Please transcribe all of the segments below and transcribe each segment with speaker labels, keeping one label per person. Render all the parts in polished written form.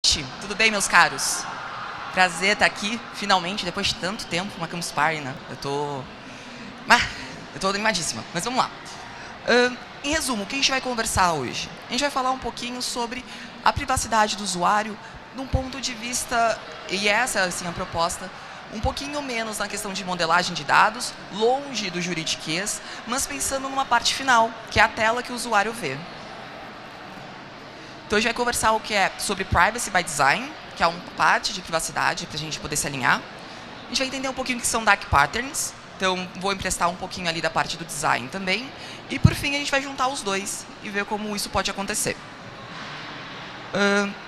Speaker 1: noite, tudo bem, meus caros? Prazer estar aqui, finalmente, depois de tanto tempo, uma Campus Party, né? Eu tô animadíssima, mas vamos lá. Em resumo, o que a gente vai conversar hoje? A gente vai falar um pouquinho sobre a privacidade do usuário, num ponto de vista, e essa assim, a proposta, um pouquinho menos na questão de modelagem de dados, longe do juridiquês, mas pensando numa parte final, que é a tela que o usuário vê. Então, a gente vai conversar o que é sobre Privacy by Design, que é uma parte de privacidade para a gente poder se alinhar. A gente vai entender um pouquinho o que são Dark Patterns, então vou emprestar um pouquinho ali da parte do design também. E, por fim, a gente vai juntar os dois e ver como isso pode acontecer.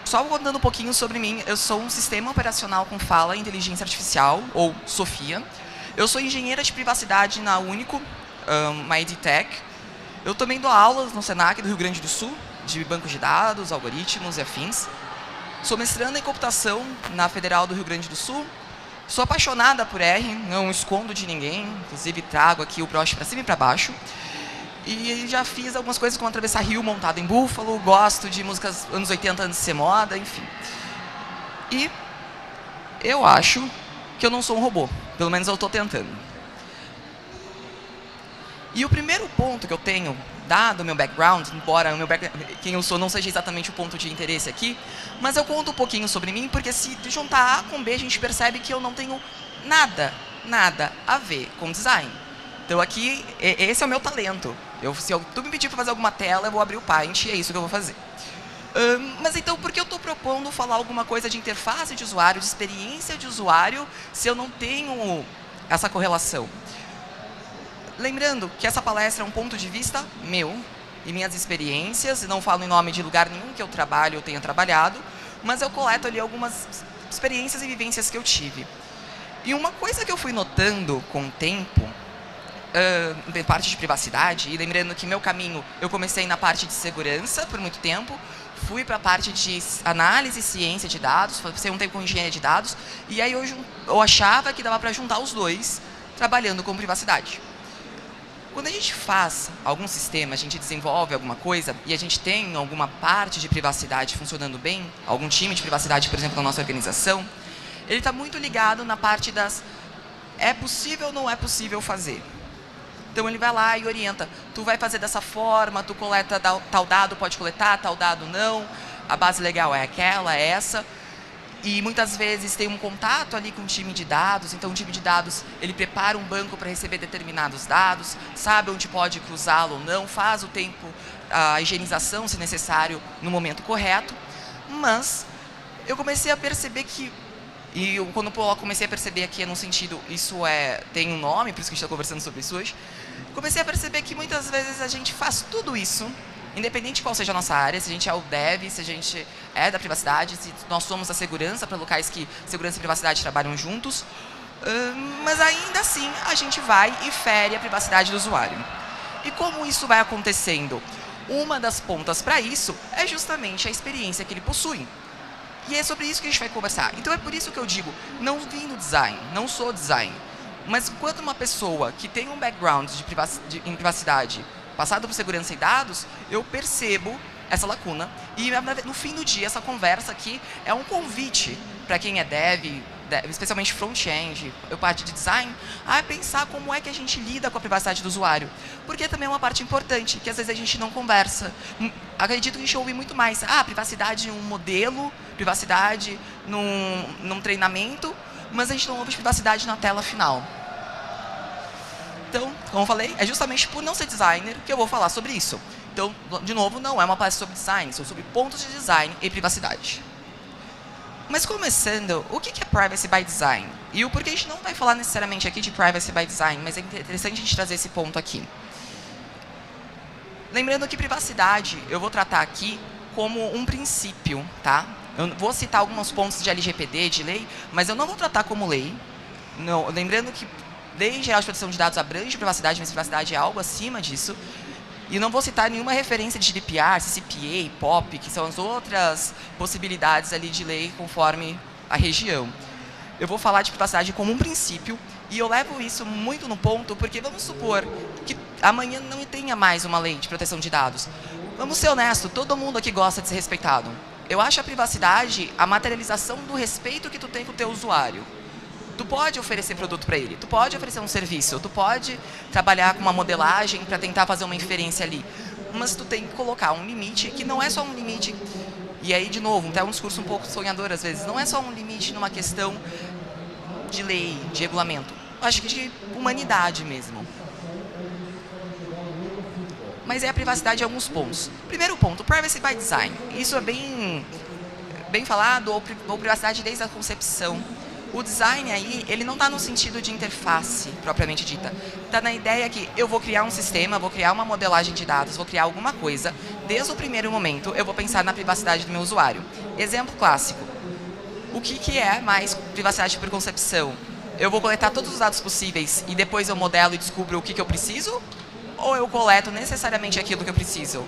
Speaker 1: Só contando um pouquinho sobre mim, eu sou um sistema operacional com fala e inteligência artificial, ou SOFIA. Eu sou engenheira de privacidade na Único, uma EdTech. Eu também dou aulas no Senac do Rio Grande do Sul, de bancos de dados, algoritmos e afins. Sou mestranda em computação na Federal do Rio Grande do Sul. Sou apaixonada por R, não escondo de ninguém, inclusive trago aqui o broche para cima e para baixo. E já fiz algumas coisas como atravessar rio montado em búfalo, gosto de músicas anos 80 antes de ser moda, enfim. E eu acho que eu não sou um robô, pelo menos eu estou tentando. E o primeiro ponto que eu tenho, dado o meu background, embora quem eu sou não seja exatamente o ponto de interesse aqui, mas eu conto um pouquinho sobre mim, porque se juntar A com B, a gente percebe que eu não tenho nada a ver com design. Então aqui, esse é o meu talento. Se tu me pedir para fazer alguma tela, eu vou abrir o Paint e é isso que eu vou fazer. Mas então, por que eu estou propondo falar alguma coisa de interface de usuário, de experiência de usuário, se eu não tenho essa correlação? Lembrando que essa palestra é um ponto de vista meu e minhas experiências, e não falo em nome de lugar nenhum que eu trabalho ou tenha trabalhado, mas eu coleto ali algumas experiências e vivências que eu tive. E uma coisa que eu fui notando com o tempo, de parte de privacidade, e lembrando que meu caminho, eu comecei na parte de segurança por muito tempo, fui para a parte de análise e ciência de dados, passei um tempo com engenharia de dados, e aí eu achava que dava para juntar os dois, trabalhando com privacidade. Quando a gente faz algum sistema, a gente desenvolve alguma coisa e a gente tem alguma parte de privacidade funcionando bem, algum time de privacidade, por exemplo, na nossa organização, ele está muito ligado na parte das é possível ou não é possível fazer. Então, ele vai lá e orienta, tu vai fazer dessa forma, tu coleta tal dado, pode coletar, tal dado não, a base legal é aquela, é essa. E muitas vezes tem um contato ali com o time de dados, então o time de dados ele prepara um banco para receber determinados dados, sabe onde pode cruzá-lo ou não, faz o tempo, a higienização, se necessário, no momento correto. Mas eu comecei a perceber que, quando eu comecei a perceber aqui no sentido, tem um nome, por isso que a gente está conversando sobre isso hoje, comecei a perceber que muitas vezes a gente faz tudo isso, independente de qual seja a nossa área, se a gente é o dev, se a gente é da privacidade, se nós somos a segurança, para locais que segurança e privacidade trabalham juntos, mas ainda assim a gente vai e fere a privacidade do usuário. E como isso vai acontecendo? Uma das pontas para isso é justamente a experiência que ele possui. E é sobre isso que a gente vai conversar. Então é por isso que eu digo, não vim do design, não sou design, mas enquanto uma pessoa que tem um background em privacidade, passado por segurança e dados, eu percebo essa lacuna. E, no fim do dia, essa conversa aqui é um convite para quem é dev, especialmente front-end, parte de design, a pensar como é que a gente lida com a privacidade do usuário. Porque também é uma parte importante, que às vezes a gente não conversa. Acredito que a gente ouve muito mais, privacidade em um modelo, privacidade num treinamento, mas a gente não ouve privacidade na tela final. Então, como eu falei, é justamente por não ser designer que eu vou falar sobre isso. Então, de novo, não é uma palestra sobre design, são sobre pontos de design e privacidade. Mas começando, o que é Privacy by Design? E o porquê a gente não vai falar necessariamente aqui de Privacy by Design, mas é interessante a gente trazer esse ponto aqui. Lembrando que privacidade, eu vou tratar aqui como um princípio, tá? Eu vou citar alguns pontos de LGPD, de lei, mas eu não vou tratar como lei. Não, lembrando que Lei Geral de Proteção de Dados abrange privacidade, mas privacidade é algo acima disso. E não vou citar nenhuma referência de GDPR, CCPA, POP, que são as outras possibilidades ali de lei conforme a região. Eu vou falar de privacidade como um princípio, e eu levo isso muito no ponto, porque vamos supor que amanhã não tenha mais uma lei de proteção de dados. Vamos ser honestos, todo mundo aqui gosta de ser respeitado. eu acho a privacidade a materialização do respeito que tu tem com o teu usuário. Tu pode oferecer produto para ele, tu pode oferecer um serviço, tu pode trabalhar com uma modelagem para tentar fazer uma inferência ali, mas tu tem que colocar um limite que não é só um limite. E aí, de novo, até um discurso um pouco sonhador às vezes, não é só um limite numa questão de lei, de regulamento. Eu acho que de humanidade mesmo. Mas é a privacidade em alguns pontos. Primeiro ponto, privacy by design. Isso é bem falado, ou privacidade desde a concepção. O design aí, ele não está no sentido de interface, propriamente dita. Está na ideia que eu vou criar um sistema, vou criar uma modelagem de dados, vou criar alguma coisa. Desde o primeiro momento, eu vou pensar na privacidade do meu usuário. Exemplo clássico. O que é mais privacidade por concepção? Eu vou coletar todos os dados possíveis e depois eu modelo e descubro o que eu preciso? Ou eu coleto necessariamente aquilo que eu preciso?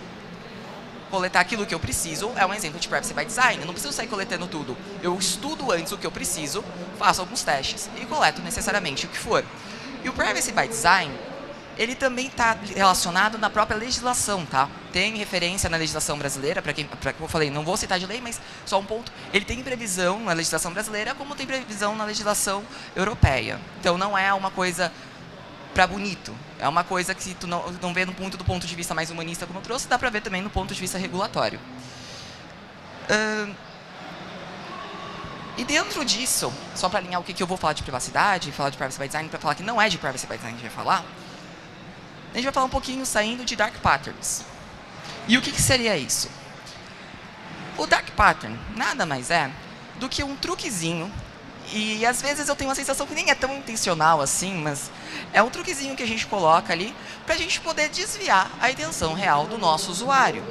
Speaker 1: Coletar aquilo que eu preciso é um exemplo de privacy by design. Eu não preciso sair coletando tudo. Eu estudo antes o que eu preciso, faço alguns testes e coleto necessariamente o que for. E o privacy by design, ele também está relacionado na própria legislação, tá? Tem referência na legislação brasileira, para quem eu falei, não vou citar de lei, mas só um ponto. Ele tem previsão na legislação brasileira, como tem previsão na legislação europeia. Então não é uma coisa para bonito. É uma coisa que tu não vê muito do ponto de vista mais humanista, como eu trouxe, dá para ver também no ponto de vista regulatório. E dentro disso, só para alinhar o que eu vou falar de privacidade, falar de privacy by design, para falar que não é de privacy by design que a gente vai falar, a gente vai falar um pouquinho saindo de dark patterns. E o que seria isso? O dark pattern nada mais é do que um truquezinho. E às vezes eu tenho uma sensação que nem é tão intencional assim, mas é um truquezinho que a gente coloca ali para a gente poder desviar a intenção real do nosso usuário.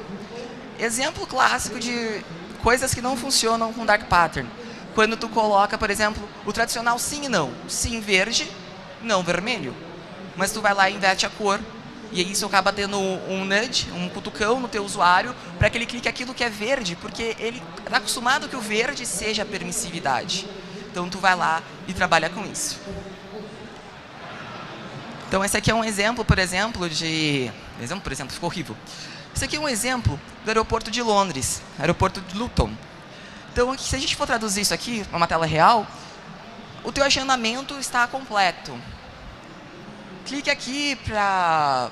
Speaker 1: Exemplo clássico de coisas que não funcionam com Dark Pattern. Quando tu coloca, por exemplo, o tradicional sim e não. Sim verde, não vermelho. Mas tu vai lá e inverte a cor. E isso acaba tendo um nudge, um cutucão no teu usuário para que ele clique aquilo que é verde, porque ele está acostumado que o verde seja a permissividade. Então, tu vai lá e trabalha com isso. Então, esse aqui é um exemplo, por exemplo, ficou horrível. Esse aqui é um exemplo do aeroporto de Londres, aeroporto de Luton. Então, se a gente for traduzir isso aqui para uma tela real, o teu agendamento está completo. Clique aqui para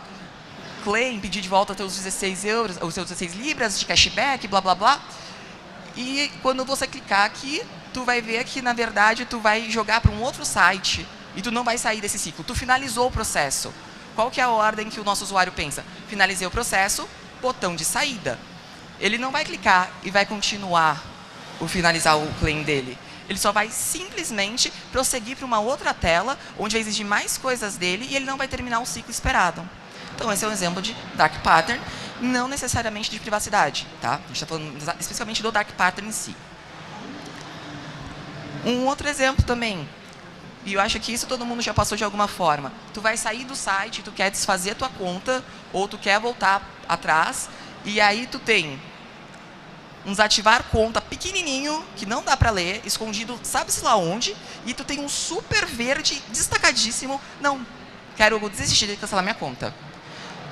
Speaker 1: claim, pedir de volta os teus 16 euros, os seus 16 libras de cashback, blá, blá, blá. E quando você clicar aqui, tu vai ver que, na verdade, tu vai jogar para um outro site e tu não vai sair desse ciclo. Tu finalizou o processo. Qual que é a ordem que o nosso usuário pensa? Finalizei o processo, botão de saída. Ele não vai clicar e vai continuar finalizar o claim dele. Ele só vai simplesmente prosseguir para uma outra tela, onde vai exigir mais coisas dele e ele não vai terminar o ciclo esperado. Então, esse é um exemplo de Dark Pattern, não necessariamente de privacidade, tá? A gente está falando especificamente do Dark Pattern em si. Um outro exemplo também, e eu acho que isso todo mundo já passou de alguma forma. Tu vai sair do site, tu quer desfazer a tua conta, ou tu quer voltar atrás, e aí tu tem um desativar conta pequenininho, que não dá para ler, escondido sabe-se lá onde, e tu tem um super verde destacadíssimo, não, quero desistir de cancelar minha conta.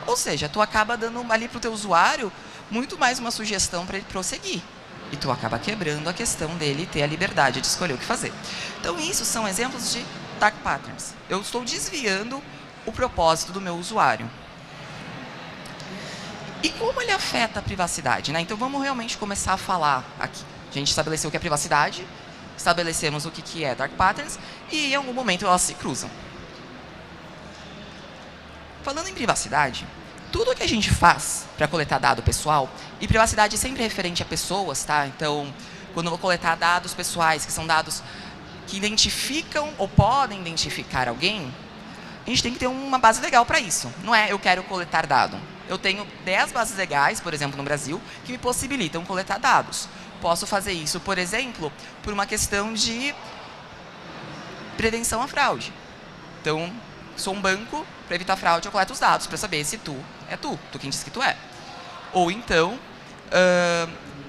Speaker 1: Ou seja, tu acaba dando ali para o teu usuário muito mais uma sugestão para ele prosseguir. E tu acaba quebrando a questão dele ter a liberdade de escolher o que fazer. Então, isso são exemplos de dark patterns. Eu estou desviando o propósito do meu usuário. E como ele afeta a privacidade, né? Então, vamos realmente começar a falar aqui. A gente estabeleceu o que é privacidade, estabelecemos o que é dark patterns, e em algum momento elas se cruzam. Falando em privacidade, tudo que a gente faz para coletar dado pessoal, e privacidade é sempre referente a pessoas, tá? Então, quando eu vou coletar dados pessoais, que são dados que identificam ou podem identificar alguém, a gente tem que ter uma base legal para isso. Não é eu quero coletar dado. Eu tenho 10 bases legais, por exemplo, no Brasil, que me possibilitam coletar dados. Posso fazer isso, por exemplo, por uma questão de prevenção à fraude. Então, sou um banco, para evitar fraude, eu coleto os dados para saber se tu quem diz que tu é. Ou então,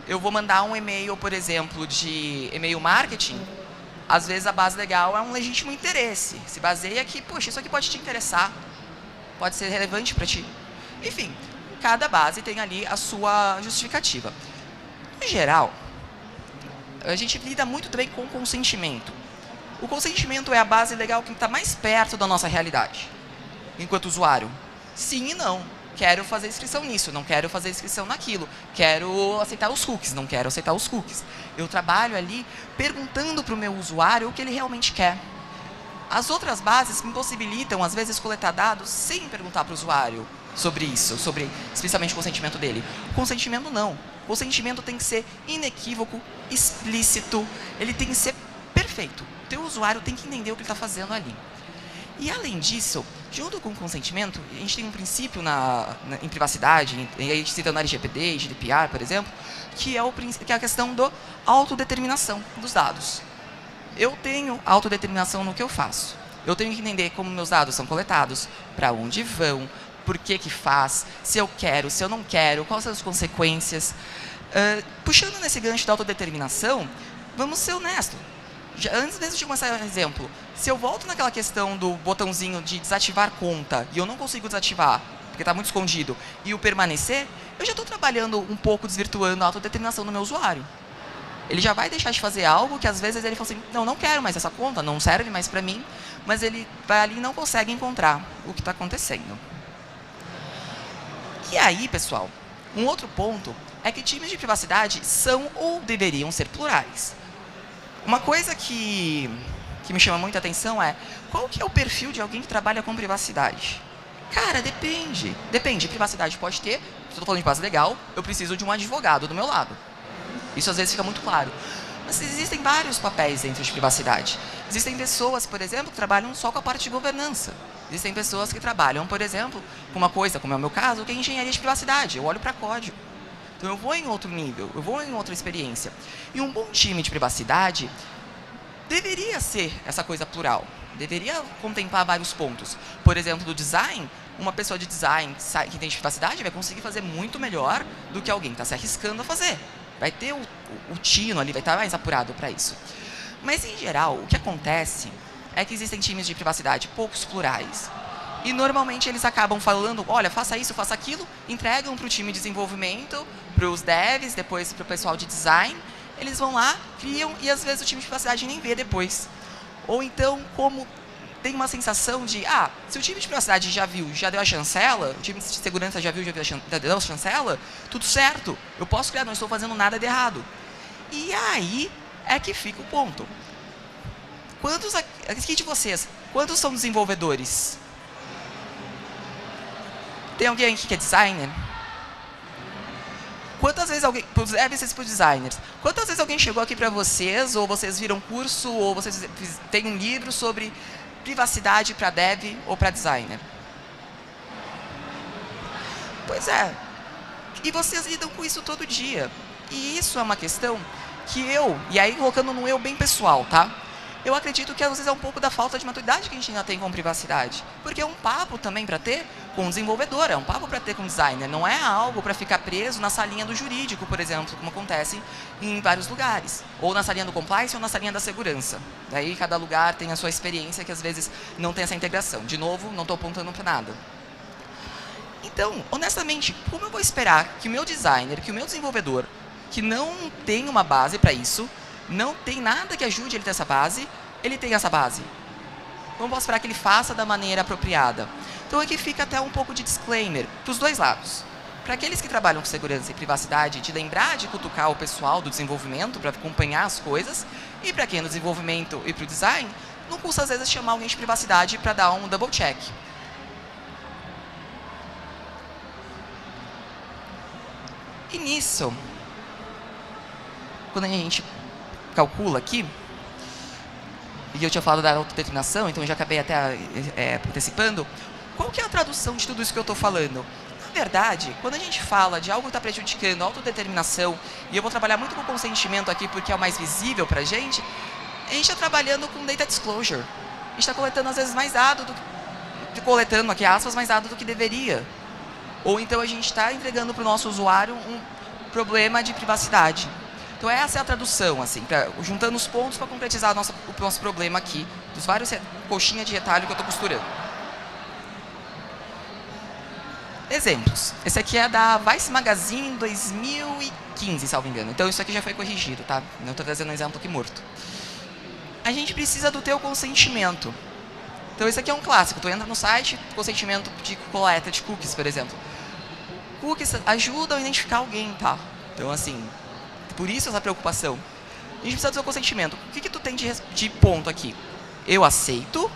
Speaker 1: eu vou mandar um e-mail, por exemplo, de e-mail marketing. Às vezes a base legal é um legítimo interesse. Se baseia que, poxa, isso aqui pode te interessar, pode ser relevante para ti. Enfim, cada base tem ali a sua justificativa. No geral, a gente lida muito também com consentimento. O consentimento é a base legal que está mais perto da nossa realidade, enquanto usuário. Sim e não. Quero fazer inscrição nisso, não quero fazer inscrição naquilo. Quero aceitar os cookies, não quero aceitar os cookies. Eu trabalho ali perguntando para o meu usuário o que ele realmente quer. As outras bases me possibilitam, às vezes, coletar dados sem perguntar para o usuário sobre isso, sobre especialmente o consentimento dele. O consentimento não. O consentimento tem que ser inequívoco, explícito, ele tem que ser perfeito. O teu usuário tem que entender o que ele está fazendo ali. E, além disso, junto com o consentimento, a gente tem um princípio em privacidade, e aí citando a LGPD e GDPR, por exemplo, que é a questão da autodeterminação dos dados. Eu tenho autodeterminação no que eu faço. Eu tenho que entender como meus dados são coletados, para onde vão, por que faz, se eu quero, se eu não quero, quais são as consequências. Puxando nesse gancho da autodeterminação, vamos ser honestos. Antes mesmo de começar o exemplo, se eu volto naquela questão do botãozinho de desativar conta e eu não consigo desativar, porque está muito escondido, e o permanecer, eu já estou trabalhando um pouco desvirtuando a autodeterminação do meu usuário. Ele já vai deixar de fazer algo que às vezes ele fala assim, não quero mais essa conta, não serve mais para mim, mas ele vai ali e não consegue encontrar o que está acontecendo. E aí, pessoal, um outro ponto é que times de privacidade são ou deveriam ser plurais. Uma coisa que me chama muita atenção é, qual que é o perfil de alguém que trabalha com privacidade? Cara, depende. Depende, privacidade pode ter, se eu estou falando de base legal, eu preciso de um advogado do meu lado. Isso às vezes fica muito claro. Mas existem vários papéis dentro de privacidade. Existem pessoas, por exemplo, que trabalham só com a parte de governança. Existem pessoas que trabalham, por exemplo, com uma coisa, como é o meu caso, que é engenharia de privacidade. Eu olho para código. Então eu vou em outro nível, eu vou em outra experiência. E um bom time de privacidade deveria ser essa coisa plural. Deveria contemplar vários pontos. Por exemplo, do design, uma pessoa de design que tem privacidade vai conseguir fazer muito melhor do que alguém que está se arriscando a fazer. Vai ter o tino ali, vai estar mais apurado para isso. Mas, em geral, o que acontece é que existem times de privacidade poucos plurais. E, normalmente, eles acabam falando, olha, faça isso, faça aquilo, entregam para o time de desenvolvimento, para os devs, depois para o pessoal de design. Eles vão lá, criam, e às vezes o time de privacidade nem vê depois. Ou então, como tem uma sensação de, se o time de privacidade já viu, já deu a chancela, o time de segurança já viu, já deu a chancela, tudo certo, eu posso criar, não estou fazendo nada de errado. E aí é que fica o ponto. Aqui de vocês, quantos são desenvolvedores? Tem alguém aqui que é designer? Quantas vezes alguém, para os devs e para os designers, quantas vezes alguém chegou aqui para vocês, ou vocês viram curso, ou vocês têm um livro sobre privacidade para dev ou para designer? Pois é. E vocês lidam com isso todo dia. E isso é uma questão que e aí colocando no eu bem pessoal, tá? Eu acredito que às vezes é um pouco da falta de maturidade que a gente ainda tem com privacidade. Porque é um papo também para ter com o desenvolvedor, é um papo para ter com o designer. Não é algo para ficar preso na salinha do jurídico, por exemplo, como acontece em vários lugares. Ou na salinha do compliance ou na salinha da segurança. Daí cada lugar tem a sua experiência que às vezes não tem essa integração. De novo, não estou apontando para nada. Então, honestamente, como eu vou esperar que o meu designer, que o meu desenvolvedor, que não tem uma base para isso, não tem nada que ajude ele a ter essa base, ele tem essa base? Como eu posso esperar que ele faça da maneira apropriada? Então aqui fica até um pouco de disclaimer para os dois lados. Para aqueles que trabalham com segurança e privacidade, de lembrar de cutucar o pessoal do desenvolvimento para acompanhar as coisas, e para quem é no desenvolvimento e para o design, não custa às vezes chamar alguém de privacidade para dar um double check. E nisso, quando a gente calcula aqui, e eu tinha falado da autodeterminação, então eu já acabei até antecipando, qual que é a tradução de tudo isso que eu estou falando? Na verdade, quando a gente fala de algo que está prejudicando a autodeterminação, e eu vou trabalhar muito com o consentimento aqui porque é o mais visível para a gente está trabalhando com data disclosure. A gente está coletando às vezes mais dados coletando aqui aspas, mais dados do que deveria. Ou então a gente está entregando para o nosso usuário um problema de privacidade. Então essa é a tradução, assim, juntando os pontos para concretizar o nosso problema aqui, dos vários coxinhas de retalho que eu estou costurando. Exemplos. Esse aqui é da Vice Magazine 2015. 15, salvo engano. Então isso aqui já foi corrigido, tá? Não estou trazendo um exemplo aqui morto. A gente precisa do teu consentimento. Então isso aqui é um clássico. Tu entra no site, consentimento de coleta de cookies, por exemplo. Cookies ajudam a identificar alguém, tá? Então assim, por isso essa preocupação. A gente precisa do seu consentimento. O que tu tem de ponto aqui? Eu aceito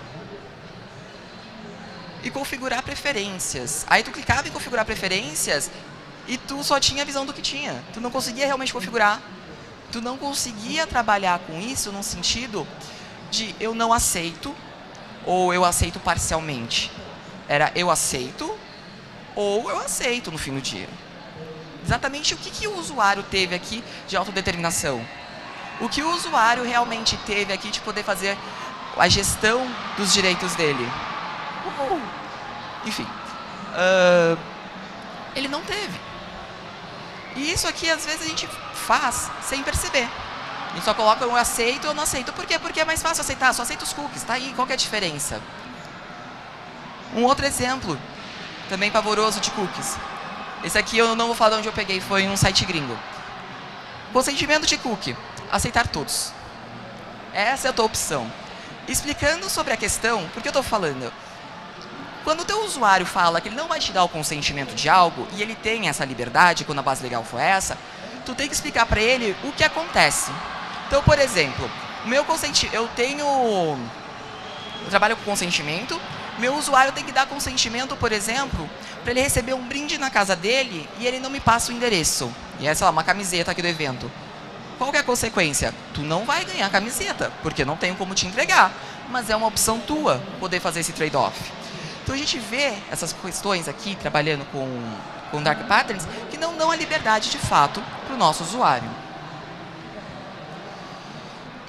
Speaker 1: e configurar preferências. Aí tu clicava em configurar preferências e tu só tinha a visão do que tinha. Tu não conseguia realmente configurar. Tu não conseguia trabalhar com isso num sentido de eu não aceito ou eu aceito parcialmente. Era eu aceito ou eu aceito no fim do dia. Exatamente o que o usuário teve aqui de autodeterminação. O que o usuário realmente teve aqui de poder fazer a gestão dos direitos dele. Enfim. Ele não teve. E isso aqui, às vezes, a gente faz sem perceber. A gente só coloca eu aceito ou eu não aceito. Por quê? Porque é mais fácil aceitar. Só aceita os cookies. Tá aí. Qual que é a diferença? Um outro exemplo, também pavoroso de cookies. Esse aqui eu não vou falar de onde eu peguei. Foi em um site gringo. Consentimento de cookie. Aceitar todos. Essa é a tua opção. Explicando sobre a questão, por que eu estou falando? Quando o teu usuário fala que ele não vai te dar o consentimento de algo, e ele tem essa liberdade, quando a base legal for essa, tu tem que explicar para ele o que acontece. Então, por exemplo, eu trabalho com consentimento, meu usuário tem que dar consentimento, por exemplo, para ele receber um brinde na casa dele e ele não me passa o endereço. E essa é uma camiseta aqui do evento. Qual que é a consequência? Tu não vai ganhar a camiseta, porque não tenho como te entregar. Mas é uma opção tua poder fazer esse trade-off. Então a gente vê essas questões aqui, trabalhando com Dark Patterns, que não dão a liberdade de fato para o nosso usuário.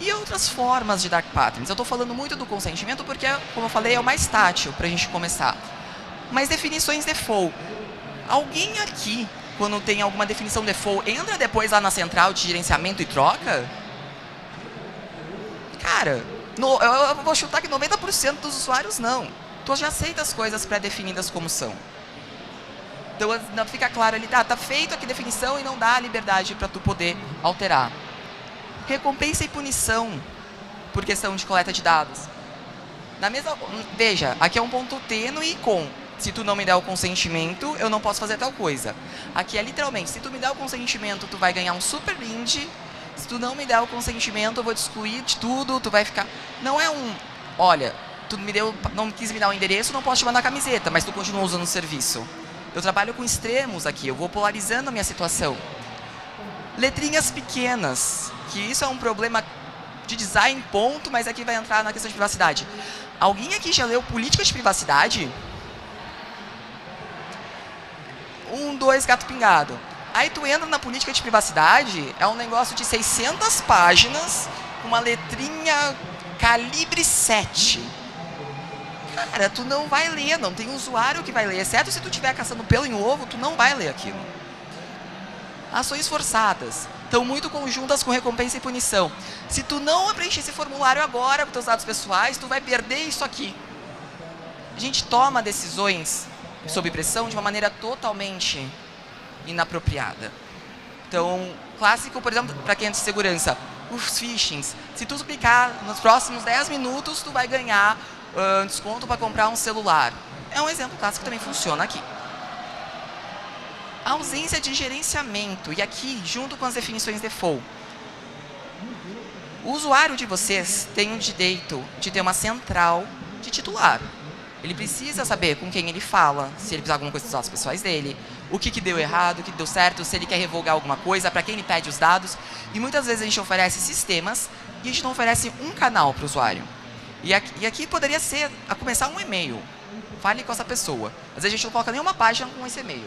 Speaker 1: E outras formas de Dark Patterns? Eu estou falando muito do consentimento porque, como eu falei, é o mais tátil para a gente começar. Mas definições default. Alguém aqui, quando tem alguma definição default, entra depois lá na central de gerenciamento e troca? Cara, eu vou chutar que 90% dos usuários não. Tu já aceita as coisas pré-definidas como são. Então fica claro ali, tá feito aqui a definição e não dá a liberdade para tu poder alterar. Recompensa e punição por questão de coleta de dados. Veja, aqui é um ponto tênue com se tu não me der o consentimento, eu não posso fazer tal coisa. Aqui é literalmente, se tu me der o consentimento, tu vai ganhar um super brinde. Se tu não me der o consentimento, eu vou te excluir de tudo, tu vai ficar... Não é olha, tu não quis me dar o endereço, não posso te mandar a camiseta, mas tu continua usando o serviço. Eu trabalho com extremos aqui, eu vou polarizando a minha situação. Letrinhas pequenas, que isso é um problema de design, ponto, mas aqui vai entrar na questão de privacidade. Alguém aqui já leu Política de Privacidade? 1, 2, gato pingado. Aí tu entra na política de privacidade, é um negócio de 600 páginas, uma letrinha calibre 7. Cara, tu não vai ler, não tem usuário que vai ler, exceto se tu estiver caçando pelo em ovo, tu não vai ler aquilo. Ações forçadas, estão muito conjuntas com recompensa e punição. Se tu não preencher esse formulário agora com teus dados pessoais, tu vai perder isso aqui. A gente toma decisões sob pressão de uma maneira totalmente inapropriada. Então, clássico, por exemplo, para quem é de segurança, os phishings. Se tu clicar nos próximos 10 minutos, tu vai ganhar desconto para comprar um celular. É um exemplo clássico que também funciona aqui. A ausência de gerenciamento. E aqui, junto com as definições default. O usuário de vocês tem o direito de ter uma central de titular. Ele precisa saber com quem ele fala, se ele precisar de alguma coisa dos dados pessoais dele, o que deu errado, o que deu certo, se ele quer revogar alguma coisa, para quem ele pede os dados. E muitas vezes a gente oferece sistemas e a gente não oferece um canal para o usuário. E aqui poderia ser, a começar um e-mail. Fale com essa pessoa. Às vezes a gente não coloca nenhuma página com esse e-mail.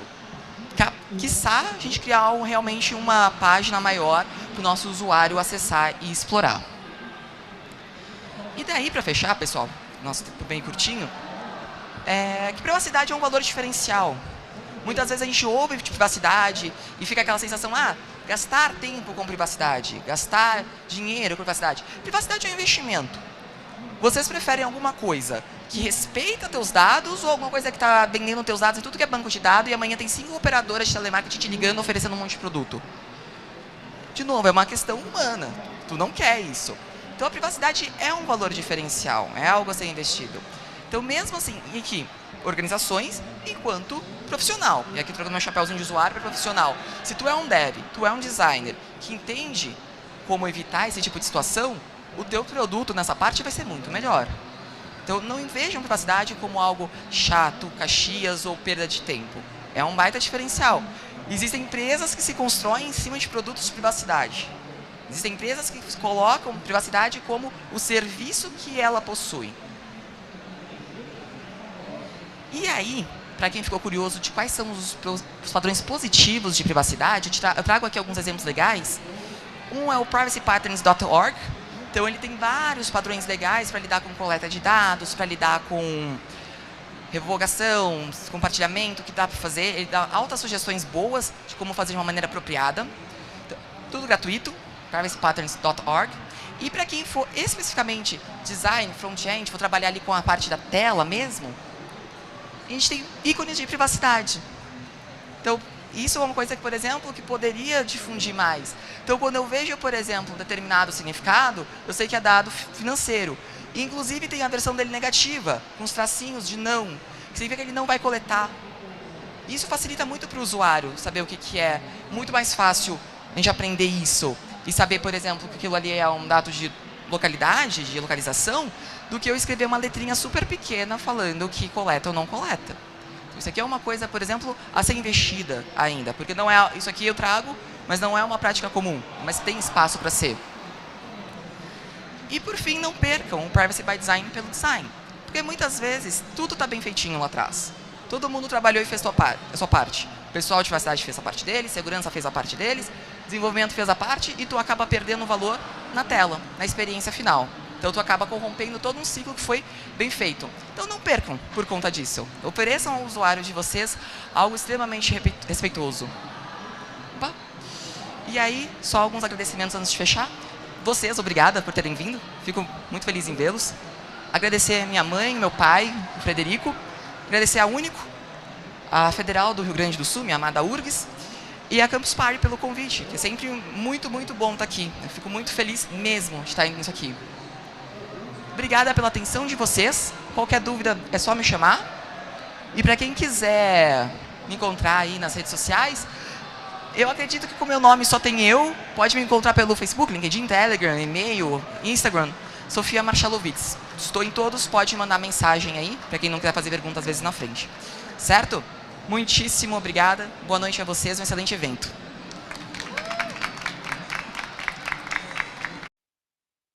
Speaker 1: Quiçá a gente criar realmente uma página maior para o nosso usuário acessar e explorar. E daí, para fechar, pessoal, nosso tempo bem curtinho, que privacidade é um valor diferencial. Muitas vezes a gente ouve de privacidade e fica aquela sensação, gastar tempo com privacidade, gastar dinheiro com privacidade. Privacidade é um investimento. Vocês preferem alguma coisa que respeita teus dados ou alguma coisa que está vendendo teus dados em tudo que é banco de dados e amanhã tem 5 operadoras de telemarketing te ligando oferecendo um monte de produto? De novo, é uma questão humana. Tu não quer isso. Então a privacidade é um valor diferencial, é algo a ser investido. Então mesmo assim, em que organizações, enquanto profissional, e aqui trocando meu chapéuzinho de usuário para profissional, se tu é um dev, tu é um designer que entende como evitar esse tipo de situação, o teu produto nessa parte vai ser muito melhor. Então não vejam privacidade como algo chato, caxias ou perda de tempo. É um baita diferencial. Existem empresas que se constroem em cima de produtos de privacidade. Existem empresas que colocam privacidade como o serviço que ela possui. E aí, para quem ficou curioso de quais são os padrões positivos de privacidade, eu trago aqui alguns exemplos legais. Um é o privacypatterns.org. Então, ele tem vários padrões legais para lidar com coleta de dados, para lidar com revogação, compartilhamento, que dá para fazer. Ele dá altas sugestões boas de como fazer de uma maneira apropriada. Então, tudo gratuito, privacypatterns.org. E para quem for especificamente design, front-end, for trabalhar ali com a parte da tela mesmo, a gente tem ícones de privacidade. Então, isso é uma coisa que, por exemplo, que poderia difundir mais. Então, quando eu vejo, por exemplo, um determinado significado, eu sei que é dado financeiro. E, inclusive, tem a versão dele negativa, com os tracinhos de não, que significa que ele não vai coletar. Isso facilita muito para o usuário saber o que é. Muito mais fácil a gente aprender isso e saber, por exemplo, que aquilo ali é um dado de localidade, de localização, do que eu escrever uma letrinha super pequena falando que coleta ou não coleta. Isso aqui é uma coisa, por exemplo, a ser investida ainda, porque não é isso aqui eu trago, mas não é uma prática comum, mas tem espaço para ser. E por fim, não percam o Privacy by Design pelo design, porque muitas vezes tudo está bem feitinho lá atrás. Todo mundo trabalhou e fez a sua parte. O pessoal de privacidade fez a parte deles, segurança fez a parte deles, desenvolvimento fez a parte e tu acaba perdendo valor na tela, na experiência final. Então, tu acaba corrompendo todo um ciclo que foi bem feito. Então, não percam por conta disso. Ofereçam ao usuário de vocês algo extremamente respeitoso. Opa. E aí, só alguns agradecimentos antes de fechar. Vocês, obrigada por terem vindo. Fico muito feliz em vê-los. Agradecer a minha mãe, meu pai, o Frederico. Agradecer a Único, a Federal do Rio Grande do Sul, minha amada URGS. E a Campus Party pelo convite, que é sempre muito, muito bom estar aqui. Eu fico muito feliz mesmo de estar nisso aqui. Obrigada pela atenção de vocês. Qualquer dúvida é só me chamar. E para quem quiser me encontrar aí nas redes sociais, eu acredito que com o meu nome só tem eu. Pode me encontrar pelo Facebook, LinkedIn, Telegram, e-mail, Instagram. Sofia Marchalovitz. Estou em todos, pode mandar mensagem aí, para quem não quiser fazer perguntas às vezes na frente. Certo? Muitíssimo obrigada. Boa noite a vocês, um excelente evento.